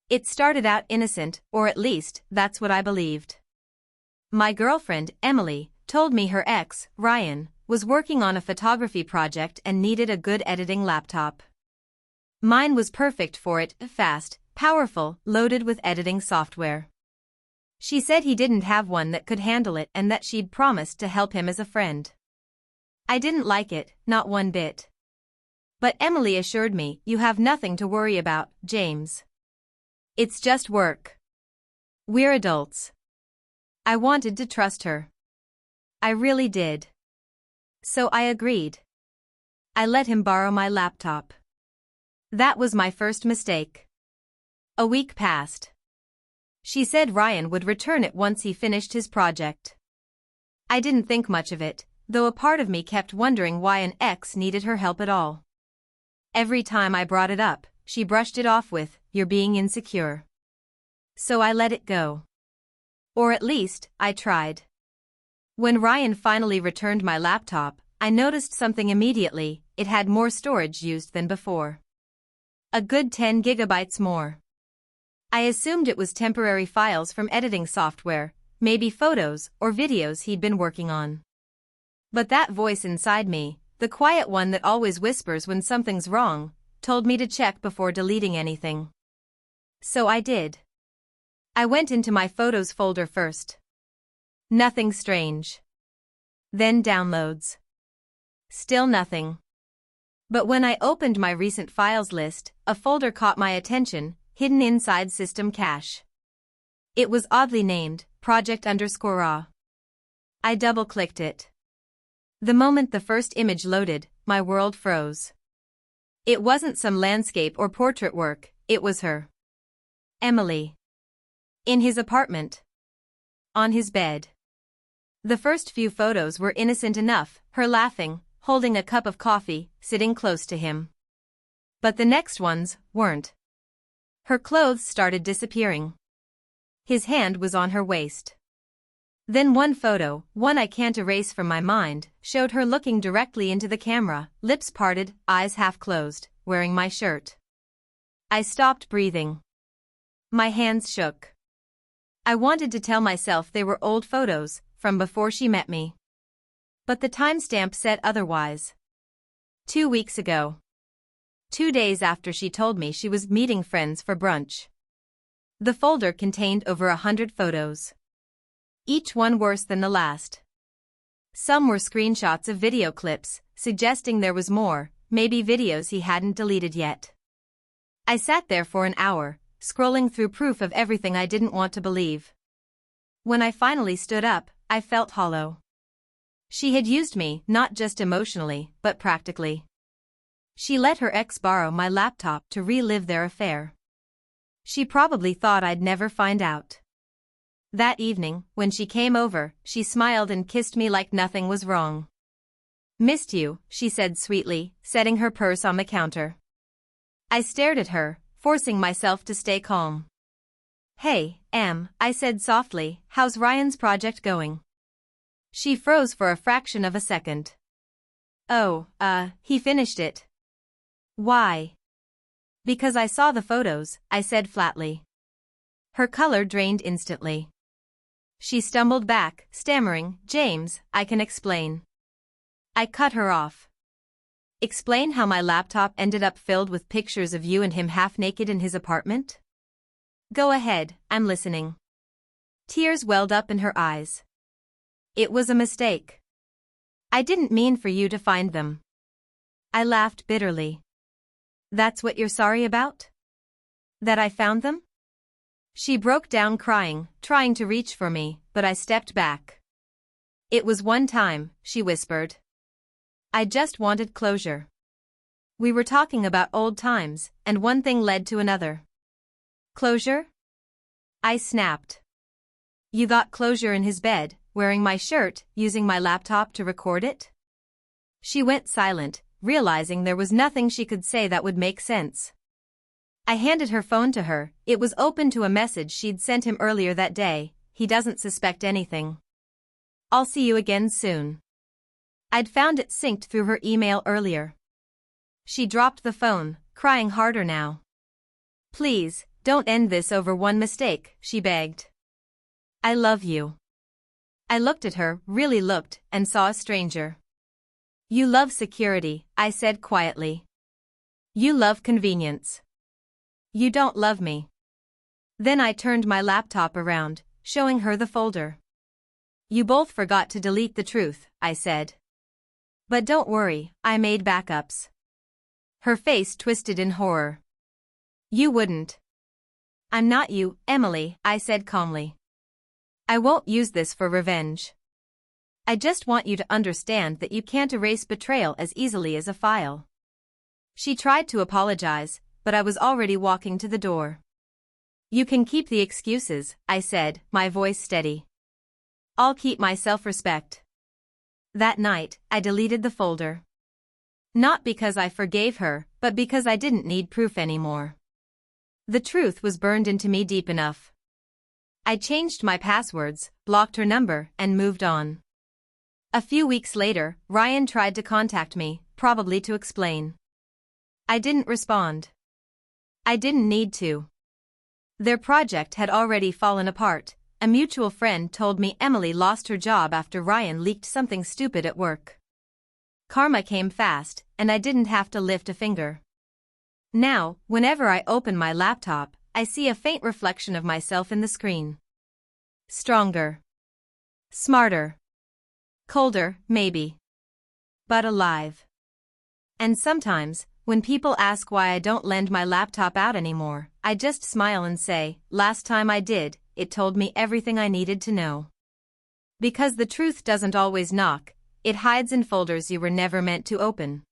It started out innocent, or at least, that's what I believed. My girlfriend, Emily, told me her ex, Ryan, was working on a photography project and needed a good editing laptop. Mine was perfect for it, fast, powerful, loaded with editing software. She said he didn't have one that could handle it and that she'd promised to help him as a friend. I didn't like it, not one bit. But Emily assured me, "You have nothing to worry about, James. It's just work. We're adults." I wanted to trust her. I really did. So I agreed. I let him borrow my laptop. That was my first mistake. A week passed. She said Ryan would return it once he finished his project. I didn't think much of it, though a part of me kept wondering why an ex needed her help at all. Every time I brought it up, she brushed it off with, "You're being insecure." So I let it go. Or at least, I tried. When Ryan finally returned my laptop, I noticed something immediately: it had more storage used than before. A good 10 gigabytes more. I assumed it was temporary files from editing software, maybe photos or videos he'd been working on. But that voice inside me, the quiet one that always whispers when something's wrong, told me to check before deleting anything. So I did. I went into my photos folder first. Nothing strange. Then downloads. Still nothing. But when I opened my recent files list, a folder caught my attention, hidden inside system cache. It was oddly named, project_raw. I double-clicked it. The moment the first image loaded, my world froze. It wasn't some landscape or portrait work, it was her. Emily. In his apartment. On his bed. The first few photos were innocent enough, her laughing, holding a cup of coffee, sitting close to him. But the next ones weren't. Her clothes started disappearing. His hand was on her waist. Then one photo, one I can't erase from my mind, showed her looking directly into the camera, lips parted, eyes half closed, wearing my shirt. I stopped breathing. My hands shook. I wanted to tell myself they were old photos, from before she met me. But the timestamp said otherwise. 2 weeks ago. 2 days after she told me she was meeting friends for brunch. The folder contained over 100 photos. Each one worse than the last. Some were screenshots of video clips, suggesting there was more, maybe videos he hadn't deleted yet. I sat there for an hour, scrolling through proof of everything I didn't want to believe. When I finally stood up, I felt hollow. She had used me, not just emotionally, but practically. She let her ex borrow my laptop to relive their affair. She probably thought I'd never find out. That evening, when she came over, she smiled and kissed me like nothing was wrong. "Missed you," she said sweetly, setting her purse on the counter. I stared at her, forcing myself to stay calm. "Hey, Em," I said softly, "how's Ryan's project going?" She froze for a fraction of a second. "Oh, he finished it." "Why?" "Because I saw the photos," I said flatly. Her color drained instantly. She stumbled back, stammering, "James, I can explain." I cut her off. "Explain how my laptop ended up filled with pictures of you and him half naked in his apartment?" "Go ahead, I'm listening." Tears welled up in her eyes. "It was a mistake. I didn't mean for you to find them." I laughed bitterly. "That's what you're sorry about? That I found them?" She broke down crying, trying to reach for me, but I stepped back. "It was one time," she whispered. "I just wanted closure. We were talking about old times, and one thing led to another." "Closure?" I snapped. "You got closure in his bed, wearing my shirt, using my laptop to record it?" She went silent, realizing there was nothing she could say that would make sense. I handed her phone to her. It was open to a message she'd sent him earlier that day: "He doesn't suspect anything. I'll see you again soon." I'd found it synced through her email earlier. She dropped the phone, crying harder now. "Please, Don't end this over one mistake, she begged. I love you. I looked at her, really looked, and saw a stranger. You love security, I said quietly. You love convenience. You don't love me. Then I turned my laptop around, showing her the folder. You both forgot to delete the truth, I said. But don't worry, I made backups. Her face twisted in horror. You wouldn't. I'm not you, Emily, I said calmly. I won't use this for revenge. I just want you to understand that you can't erase betrayal as easily as a file. She tried to apologize, but I was already walking to the door. You can keep the excuses, I said, my voice steady. I'll keep my self-respect. That night, I deleted the folder. Not because I forgave her, but because I didn't need proof anymore. The truth was burned into me deep enough. I changed my passwords, blocked her number, and moved on. A few weeks later, Ryan tried to contact me, probably to explain. I didn't respond. I didn't need to. Their project had already fallen apart. A mutual friend told me Emily lost her job after Ryan leaked something stupid at work. Karma came fast, and I didn't have to lift a finger. Now, whenever I open my laptop, I see a faint reflection of myself in the screen. Stronger. Smarter. Colder, maybe. But alive. And sometimes, when people ask why I don't lend my laptop out anymore, I just smile and say, last time I did, it told me everything I needed to know. Because the truth doesn't always knock, it hides in folders you were never meant to open.